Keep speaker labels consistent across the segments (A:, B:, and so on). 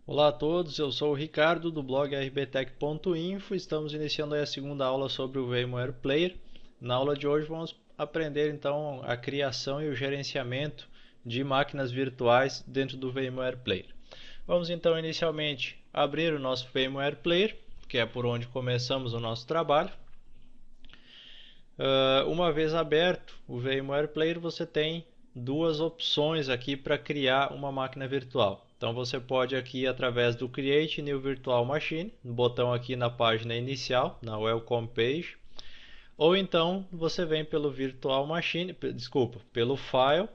A: Olá a todos, eu sou o Ricardo do blog rbtech.info. Estamos iniciando aí a segunda aula sobre o VMware Player. Na aula de hoje vamos aprender então a criação e o gerenciamento de máquinas virtuais dentro do VMware Player. Vamos então inicialmente abrir o nosso VMware Player, que é por onde começamos o nosso trabalho. Uma vez aberto o VMware Player, você tem duas opções aqui para criar uma máquina virtual. Então você pode aqui através do Create New Virtual Machine, no botão aqui na página inicial, na Welcome Page, ou então você vem pelo Virtual Machine, pelo File,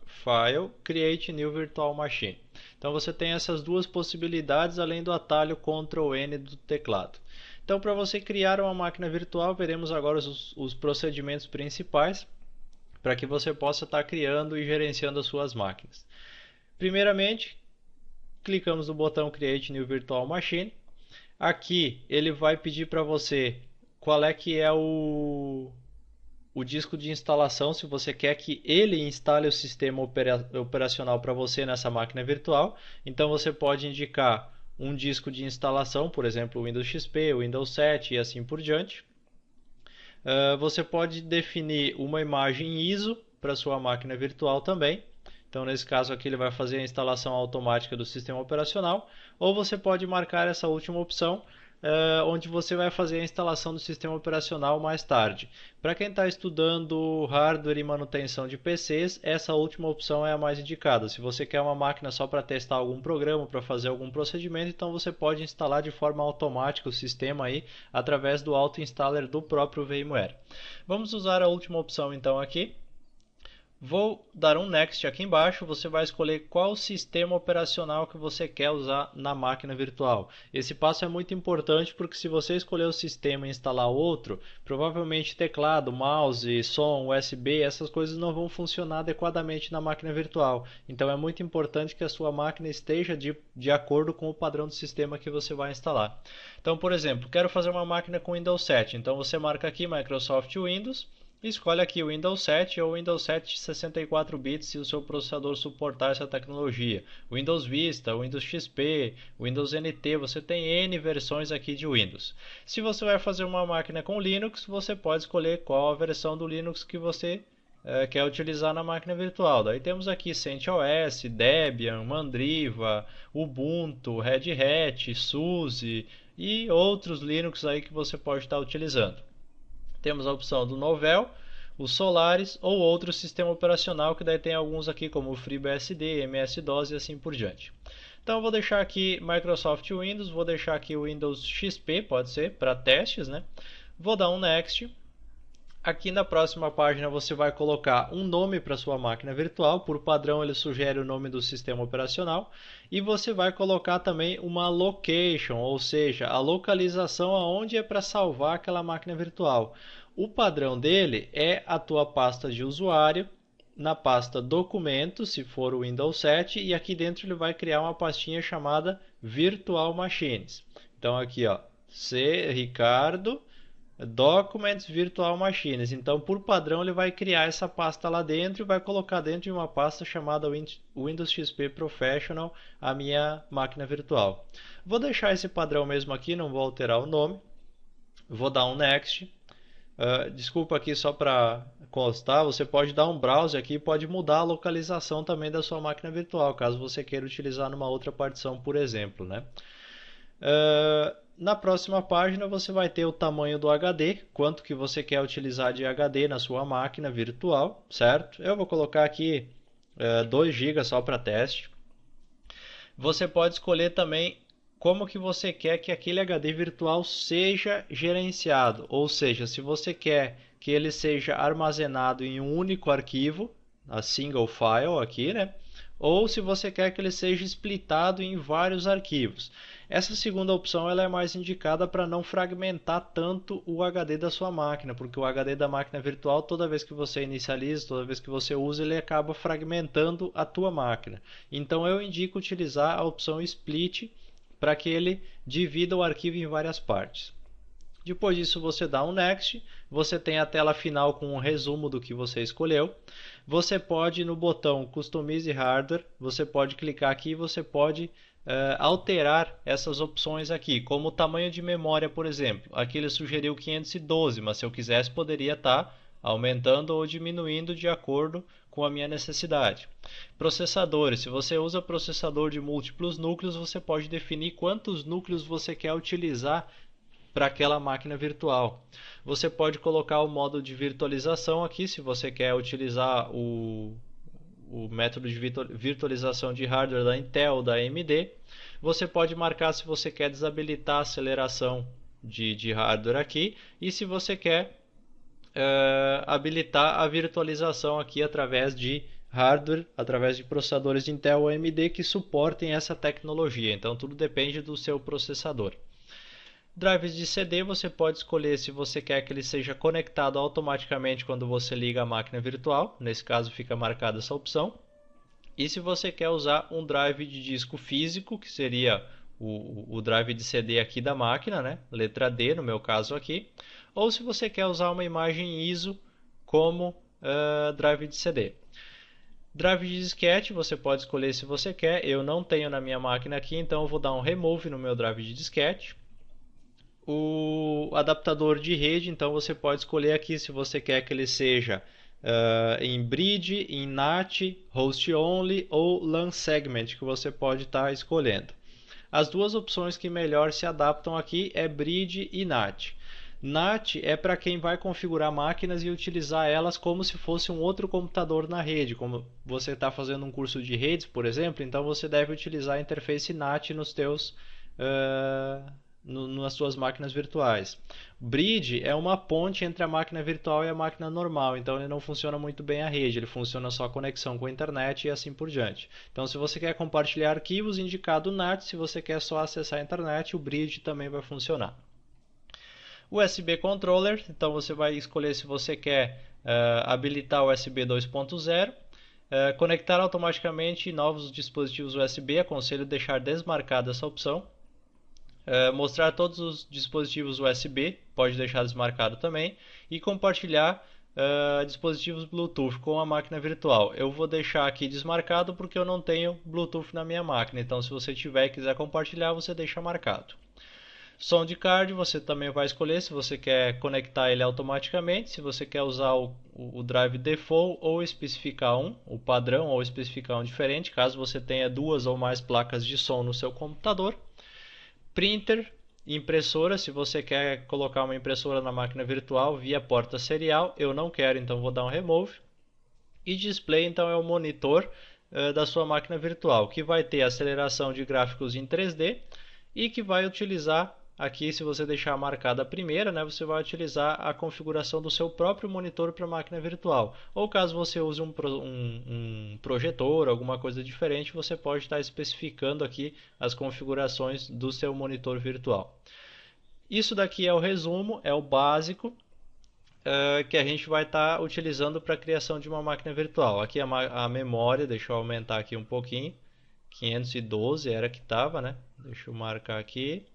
A: File, Create New Virtual Machine. Então você tem essas duas possibilidades além do atalho Ctrl N do teclado. Então, para você criar uma máquina virtual, veremos agora os procedimentos principais para que você possa estar criando e gerenciando as suas máquinas. Primeiramente, clicamos no botão Create New Virtual Machine. Aqui ele vai pedir para você qual é que é o disco de instalação, se você quer que ele instale o sistema operacional para você nessa máquina virtual. Então você pode indicar um disco de instalação, por exemplo, o Windows XP, o Windows 7 e assim por diante. Você pode definir uma imagem ISO para sua máquina virtual também. Então, nesse caso aqui, ele vai fazer a instalação automática do sistema operacional. Ou você pode marcar essa última opção, onde você vai fazer a instalação do sistema operacional mais tarde. Para quem está estudando hardware e manutenção de PCs, essa última opção é a mais indicada. Se você quer uma máquina só para testar algum programa, para fazer algum procedimento, então você pode instalar de forma automática o sistema aí através do auto-installer do próprio VMware. Vamos usar a última opção então aqui. Vou dar um Next aqui embaixo, você vai escolher qual sistema operacional que você quer usar na máquina virtual. Esse passo é muito importante porque se você escolher o sistema e instalar outro, provavelmente teclado, mouse, som, USB, essas coisas não vão funcionar adequadamente na máquina virtual. Então é muito importante que a sua máquina esteja de acordo com o padrão do sistema que você vai instalar. Então, por exemplo, quero fazer uma máquina com Windows 7, então você marca aqui Microsoft Windows, escolhe aqui o Windows 7 ou Windows 7 64 bits se o seu processador suportar essa tecnologia. Windows Vista, Windows XP, Windows NT, você tem N versões aqui de Windows. Se você vai fazer uma máquina com Linux, você pode escolher qual a versão do Linux que você quer utilizar na máquina virtual. Daí temos aqui CentOS, Debian, Mandriva, Ubuntu, Red Hat, SUSE e outros Linux aí que você pode estar utilizando. Temos a opção do Novell, o Solaris ou outro sistema operacional que daí tem alguns aqui como o FreeBSD, MS-DOS e assim por diante. Então eu vou deixar aqui Microsoft Windows, vou deixar aqui o Windows XP, pode ser, para testes, né? Vou dar um Next. Aqui na próxima página você vai colocar um nome para sua máquina virtual, por padrão ele sugere o nome do sistema operacional, e você vai colocar também uma location, ou seja, a localização aonde é para salvar aquela máquina virtual. O padrão dele é a tua pasta de usuário, na pasta documentos, se for o Windows 7, e aqui dentro ele vai criar uma pastinha chamada Virtual Machines. Então aqui, ó, C Ricardo Documents Virtual Machines. Então, por padrão, ele vai criar essa pasta lá dentro e vai colocar dentro de uma pasta chamada Windows XP Professional a minha máquina virtual. Vou deixar esse padrão mesmo aqui, não vou alterar o nome. Vou dar um Next. Desculpa aqui só para constar, você pode dar um browse aqui e pode mudar a localização também da sua máquina virtual, caso você queira utilizar numa outra partição, por exemplo, né? Na próxima página você vai ter o tamanho do HD, quanto que você quer utilizar de HD na sua máquina virtual, certo? Eu vou colocar aqui 2 GB só para teste. Você pode escolher também como que você quer que aquele HD virtual seja gerenciado, ou seja, se você quer que ele seja armazenado em um único arquivo, a single file aqui, né? Ou se você quer que ele seja splitado em vários arquivos. Essa segunda opção ela é mais indicada para não fragmentar tanto o HD da sua máquina, porque o HD da máquina virtual, toda vez que você inicializa, toda vez que você usa, ele acaba fragmentando a tua máquina. Então eu indico utilizar a opção Split para que ele divida o arquivo em várias partes. Depois disso você dá um Next, você tem a tela final com um resumo do que você escolheu. Você pode no botão Customize Hardware, você pode clicar aqui e você pode alterar essas opções aqui, como o tamanho de memória, por exemplo. Aqui ele sugeriu 512, mas se eu quisesse poderia estar aumentando ou diminuindo de acordo com a minha necessidade. Processadores, se você usa processador de múltiplos núcleos, você pode definir quantos núcleos você quer utilizar para aquela máquina virtual. Você pode colocar o modo de virtualização aqui, se você quer utilizar o método de virtualização de hardware da Intel ou da AMD. Você pode marcar se você quer desabilitar a aceleração de hardware aqui e se você quer habilitar a virtualização aqui através de hardware, através de processadores de Intel ou AMD que suportem essa tecnologia. Então tudo depende do seu processador. Drives de CD você pode escolher se você quer que ele seja conectado automaticamente quando você liga a máquina virtual, nesse caso fica marcada essa opção. E se você quer usar um drive de disco físico, que seria o drive de CD aqui da máquina, né? Letra D no meu caso aqui, ou se você quer usar uma imagem ISO como drive de CD. Drive de disquete você pode escolher se você quer, eu não tenho na minha máquina aqui, então eu vou dar um remove no meu drive de disquete. O adaptador de rede, então você pode escolher aqui se você quer que ele seja em bridge, em NAT, host only ou LAN segment, que você pode estar escolhendo. As duas opções que melhor se adaptam aqui é bridge e NAT. NAT é para quem vai configurar máquinas e utilizar elas como se fosse um outro computador na rede. Como você está fazendo um curso de redes, por exemplo, então você deve utilizar a interface NAT nos teus nas suas máquinas virtuais. Bridge é uma ponte entre a máquina virtual e a máquina normal, então ele não funciona muito bem a rede, ele funciona só a conexão com a internet e assim por diante. Então se você quer compartilhar arquivos, indicado o NAT, se você quer só acessar a internet, o Bridge também vai funcionar. USB Controller, então você vai escolher se você quer habilitar o USB 2.0, conectar automaticamente novos dispositivos USB, aconselho deixar desmarcada essa opção. Mostrar todos os dispositivos USB, pode deixar desmarcado também, e compartilhar dispositivos Bluetooth com a máquina virtual. Eu vou deixar aqui desmarcado porque eu não tenho Bluetooth na minha máquina, então se você tiver e quiser compartilhar, você deixa marcado. Sound card você também vai escolher se você quer conectar ele automaticamente, se você quer usar o drive default ou especificar o padrão ou especificar um diferente, caso você tenha duas ou mais placas de som no seu computador. Printer, impressora, se você quer colocar uma impressora na máquina virtual via porta serial, eu não quero, então vou dar um remove. E display, então, é o monitor da sua máquina virtual, que vai ter aceleração de gráficos em 3D e que vai utilizar, aqui se você deixar marcada a primeira, né, você vai utilizar a configuração do seu próprio monitor para a máquina virtual. Ou caso você use um projetor, alguma coisa diferente, você pode estar especificando aqui as configurações do seu monitor virtual. Isso daqui é o resumo, é o básico que a gente vai estar utilizando para a criação de uma máquina virtual. Aqui a memória, deixa eu aumentar aqui um pouquinho, 512 era que estava, né? Deixa eu marcar aqui.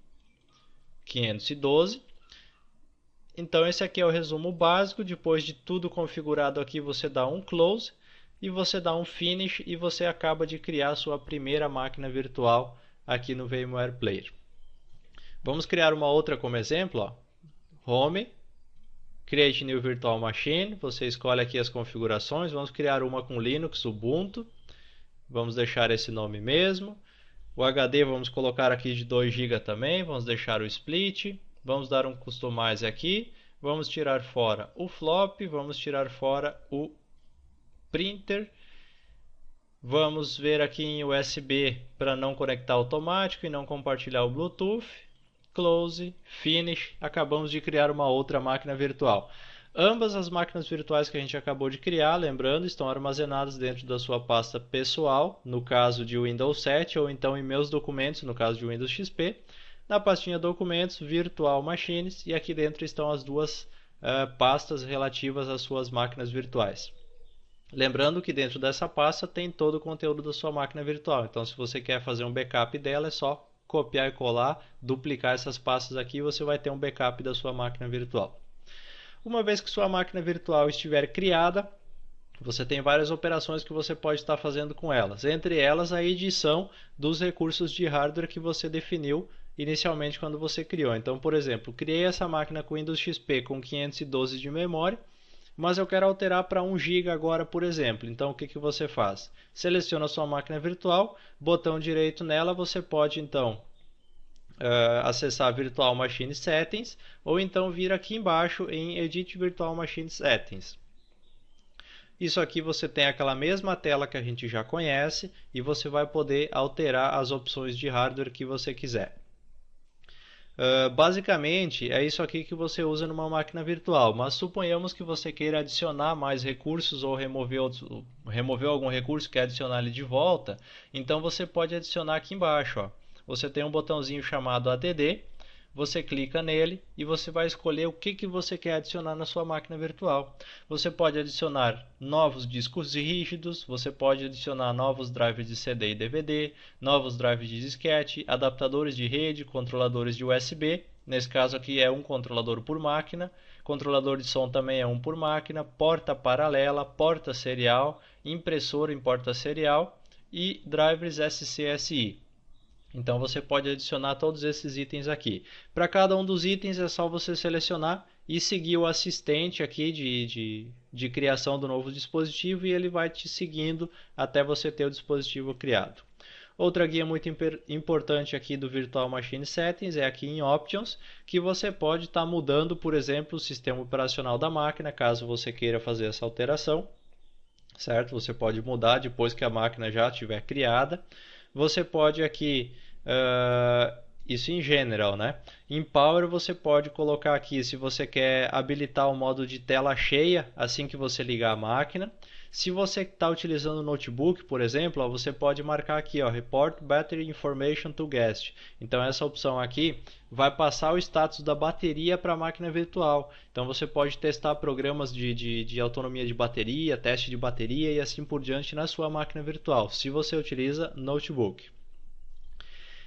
A: 512. Então esse aqui é o resumo básico. Depois de tudo configurado aqui, você dá um close e você dá um finish e você acaba de criar a sua primeira máquina virtual aqui no VMware Player. Vamos criar uma outra como exemplo, ó. Home, Create New Virtual Machine, você escolhe aqui as configurações, vamos criar uma com Linux, Ubuntu, vamos deixar esse nome mesmo. O HD vamos colocar aqui de 2 GB também, vamos deixar o split, vamos dar um customize aqui, vamos tirar fora o flop, vamos tirar fora o printer, vamos ver aqui em USB para não conectar automático e não compartilhar o Bluetooth, close, finish, acabamos de criar uma outra máquina virtual. Ambas as máquinas virtuais que a gente acabou de criar, lembrando, estão armazenadas dentro da sua pasta pessoal, no caso de Windows 7, ou então em meus documentos, no caso de Windows XP, na pastinha Documentos, Virtual Machines, e aqui dentro estão as duas pastas relativas às suas máquinas virtuais. Lembrando que dentro dessa pasta tem todo o conteúdo da sua máquina virtual, então se você quer fazer um backup dela, é só copiar e colar, duplicar essas pastas aqui e você vai ter um backup da sua máquina virtual. Uma vez que sua máquina virtual estiver criada, você tem várias operações que você pode estar fazendo com elas. Entre elas, a edição dos recursos de hardware que você definiu inicialmente quando você criou. Então, por exemplo, criei essa máquina com Windows XP com 512 de memória, mas eu quero alterar para 1 GB agora, por exemplo. Então, o que você faz? Seleciona a sua máquina virtual, botão direito nela, você pode então acessar Virtual Machine Settings ou então vir aqui embaixo em Edit Virtual Machine Settings. Isso aqui você tem aquela mesma tela que a gente já conhece e você vai poder alterar as opções de hardware que você quiser. Basicamente é isso aqui que você usa numa máquina virtual, mas suponhamos que você queira adicionar mais recursos ou remover algum recurso e quer adicionar ele de volta, então você pode adicionar aqui embaixo. Ó. Você tem um botãozinho chamado ADD, você clica nele e você vai escolher o que você quer adicionar na sua máquina virtual. Você pode adicionar novos discos rígidos, você pode adicionar novos drives de CD e DVD, novos drives de disquete, adaptadores de rede, controladores de USB, nesse caso aqui é um controlador por máquina, controlador de som também é um por máquina, porta paralela, porta serial, impressora em porta serial e drivers SCSI. Então você pode adicionar todos esses itens aqui. Para cada um dos itens é só você selecionar e seguir o assistente aqui de criação do novo dispositivo e ele vai te seguindo até você ter o dispositivo criado. Outra guia muito importante aqui do Virtual Machine Settings é aqui em Options, que você pode estar mudando, por exemplo, o sistema operacional da máquina, caso você queira fazer essa alteração, certo? Você pode mudar depois que a máquina já estiver criada. Você pode aqui, isso em General, né? Em Power você pode colocar aqui se você quer habilitar o modo de tela cheia assim que você ligar a máquina. Se você está utilizando o notebook, por exemplo, você pode marcar aqui, Report Battery Information to Guest. Então essa opção aqui vai passar o status da bateria para a máquina virtual. Então você pode testar programas de autonomia de bateria, teste de bateria e assim por diante na sua máquina virtual, se você utiliza notebook.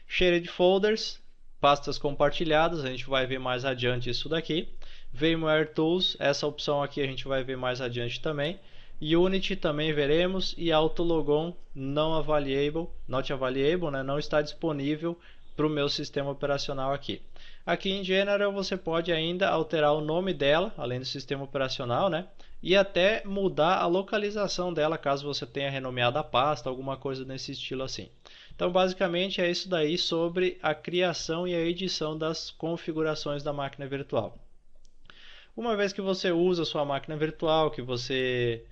A: Shared Folders, pastas compartilhadas, a gente vai ver mais adiante isso daqui. VMware Tools, essa opção aqui a gente vai ver mais adiante também. Unity também veremos e Autologon not available, né? Não está disponível para o meu sistema operacional aqui. Aqui em General você pode ainda alterar o nome dela, além do sistema operacional, né? E até mudar a localização dela, caso você tenha renomeado a pasta, alguma coisa nesse estilo assim. Então basicamente é isso daí sobre a criação e a edição das configurações da máquina virtual. Uma vez que você usa a sua máquina virtual, que você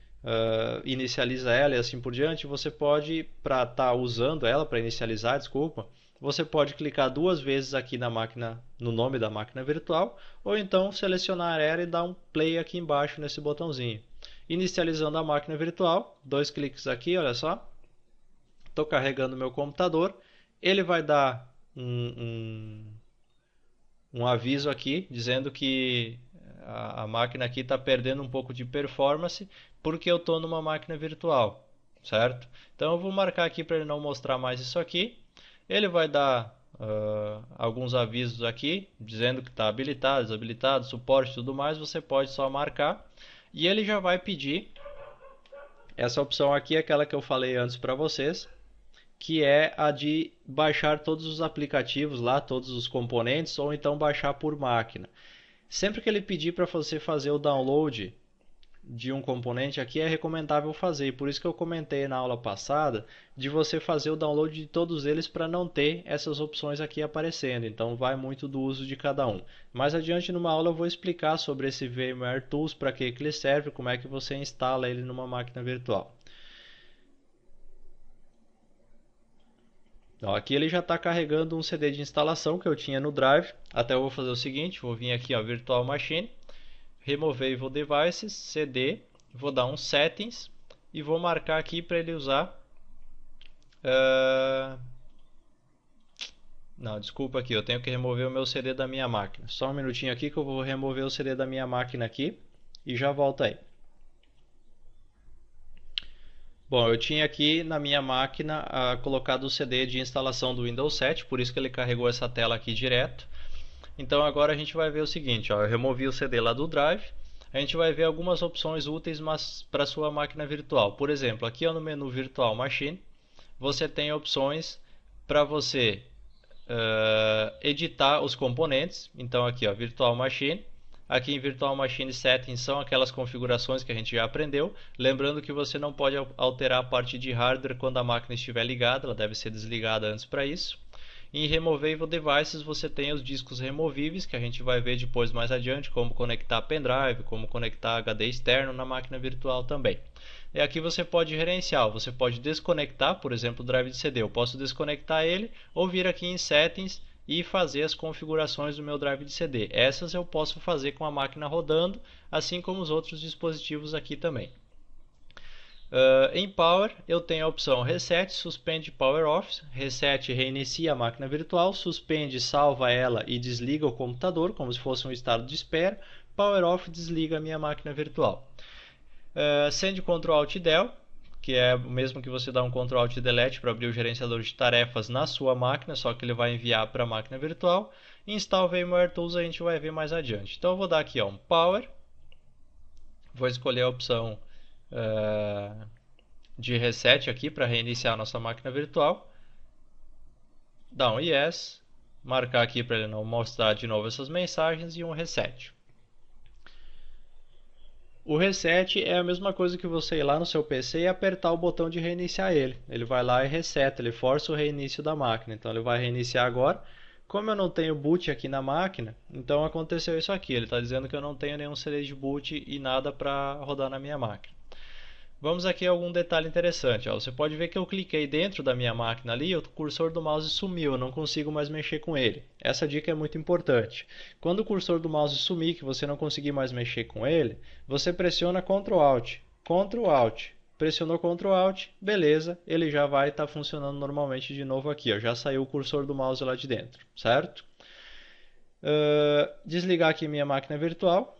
A: inicializa ela e assim por diante, você pode, para estar usando ela, para inicializar, desculpa, você pode clicar 2 vezes aqui na máquina, no nome da máquina virtual, ou então selecionar ela e dar um play aqui embaixo nesse botãozinho. Inicializando a máquina virtual, 2 cliques aqui, olha só. Estou carregando meu computador, ele vai dar um aviso aqui, dizendo que a máquina aqui está perdendo um pouco de performance, porque eu estou numa máquina virtual, certo? Então eu vou marcar aqui para ele não mostrar mais isso aqui. Ele vai dar alguns avisos aqui, dizendo que está habilitado, desabilitado, suporte e tudo mais. Você pode só marcar e ele já vai pedir essa opção aqui, aquela que eu falei antes para vocês, que é a de baixar todos os aplicativos lá, todos os componentes, ou então baixar por máquina. Sempre que ele pedir para você fazer o download de um componente aqui, é recomendável fazer. E por isso que eu comentei na aula passada de você fazer o download de todos eles para não ter essas opções aqui aparecendo. Então vai muito do uso de cada um. Mais adiante numa aula eu vou explicar sobre esse VMware Tools, para que ele serve, como é que você instala ele numa máquina virtual. Então, aqui ele já está carregando um CD de instalação que eu tinha no Drive. Até eu vou fazer o seguinte, vou vir aqui, Virtual Machine, Removable Devices, CD, vou dar um Settings e vou marcar aqui para ele usar... Não, desculpa aqui, eu tenho que remover o meu CD da minha máquina. Só um minutinho aqui que eu vou remover o CD da minha máquina aqui e já volto aí. Bom, eu tinha aqui na minha máquina colocado o CD de instalação do Windows 7, por isso que ele carregou essa tela aqui direto. Então agora a gente vai ver o seguinte, ó, eu removi o CD lá do Drive, a gente vai ver algumas opções úteis para sua máquina virtual. Por exemplo, aqui no menu Virtual Machine, você tem opções para você editar os componentes. Então aqui, ó, Virtual Machine. Aqui em Virtual Machine Settings são aquelas configurações que a gente já aprendeu. Lembrando que você não pode alterar a parte de hardware quando a máquina estiver ligada, ela deve ser desligada antes para isso. Em Removable Devices você tem os discos removíveis, que a gente vai ver depois mais adiante, como conectar pendrive, como conectar HD externo na máquina virtual também. E aqui você pode gerenciar, você pode desconectar, por exemplo, o drive de CD. Eu posso desconectar ele ou vir aqui em Settings e fazer as configurações do meu drive de CD. Essas eu posso fazer com a máquina rodando, assim como os outros dispositivos aqui também. Em Power eu tenho a opção Reset, Suspende Power Off. Reset reinicia a máquina virtual, suspende, salva ela e desliga o computador, como se fosse um estado de espera. Power Off desliga a minha máquina virtual. Send Ctrl Alt Del, que é o mesmo que você dá um Ctrl Alt Delete para abrir o gerenciador de tarefas na sua máquina, só que ele vai enviar para a máquina virtual. Install VMware Tools a gente vai ver mais adiante. Então eu vou dar aqui um Power, vou escolher a opção de reset aqui para reiniciar a nossa máquina virtual, dar um Yes, marcar aqui para ele não mostrar de novo essas mensagens e um Reset. O reset é a mesma coisa que você ir lá no seu PC e apertar o botão de reiniciar ele. Ele vai lá e reseta, ele força o reinício da máquina. Então ele vai reiniciar agora. Como eu não tenho boot aqui na máquina, então aconteceu isso aqui. Ele está dizendo que eu não tenho nenhum CD de boot e nada para rodar na minha máquina. Vamos aqui a algum detalhe interessante. Ó. Você pode ver que eu cliquei dentro da minha máquina ali, o cursor do mouse sumiu, eu não consigo mais mexer com ele. Essa dica é muito importante. Quando o cursor do mouse sumir, que você não conseguir mais mexer com ele, você pressiona Ctrl Alt, Ctrl Alt. Pressionou Ctrl Alt, beleza, ele já vai estar funcionando normalmente de novo aqui. Ó. Já saiu o cursor do mouse lá de dentro, certo? Desligar aqui minha máquina virtual,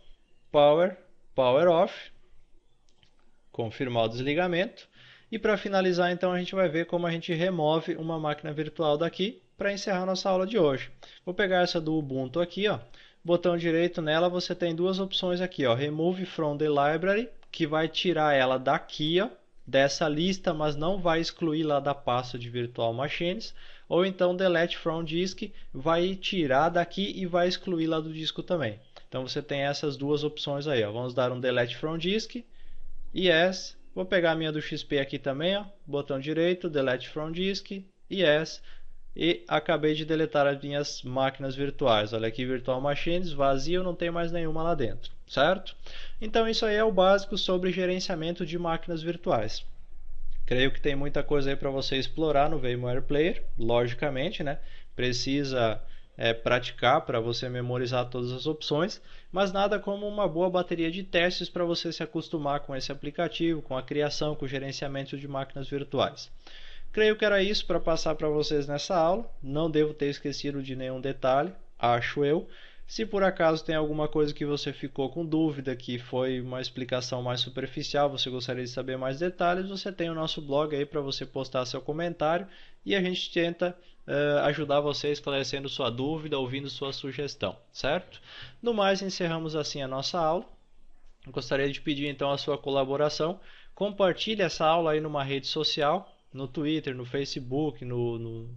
A: Power Off. Confirmar o desligamento. E para finalizar, então, a gente vai ver como a gente remove uma máquina virtual daqui para encerrar nossa aula de hoje. Vou pegar essa do Ubuntu aqui, ó. Botão direito nela, você tem duas opções aqui, ó. Remove from the library, que vai tirar ela daqui, ó, dessa lista, mas não vai excluir lá da pasta de Virtual Machines. Ou então Delete from disk, vai tirar daqui e vai excluir lá do disco também. Então você tem essas duas opções aí, ó. Vamos dar um Delete from disk. Yes, vou pegar a minha do XP aqui também, ó, botão direito, Delete from Disk, Yes, e acabei de deletar as minhas máquinas virtuais. Olha aqui, Virtual Machines, vazio, não tem mais nenhuma lá dentro, certo? Então isso aí é o básico sobre gerenciamento de máquinas virtuais. Creio que tem muita coisa aí para você explorar no VMware Player, logicamente, né? Precisa praticar para você memorizar todas as opções, mas nada como uma boa bateria de testes para você se acostumar com esse aplicativo, com a criação, com o gerenciamento de máquinas virtuais. Creio que era isso para passar para vocês nessa aula, não devo ter esquecido de nenhum detalhe, acho eu. Se por acaso tem alguma coisa que você ficou com dúvida, que foi uma explicação mais superficial, você gostaria de saber mais detalhes, você tem o nosso blog aí para você postar seu comentário e a gente tenta ajudar você esclarecendo sua dúvida, ouvindo sua sugestão, certo? No mais, encerramos assim a nossa aula. Gostaria de pedir então a sua colaboração. Compartilhe essa aula aí numa rede social, no Twitter, no Facebook, no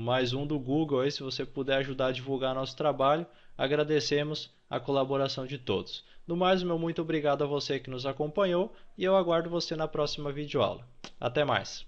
A: mais um do Google, aí, se você puder ajudar a divulgar nosso trabalho, agradecemos a colaboração de todos. No mais, meu muito obrigado a você que nos acompanhou e eu aguardo você na próxima videoaula. Até mais!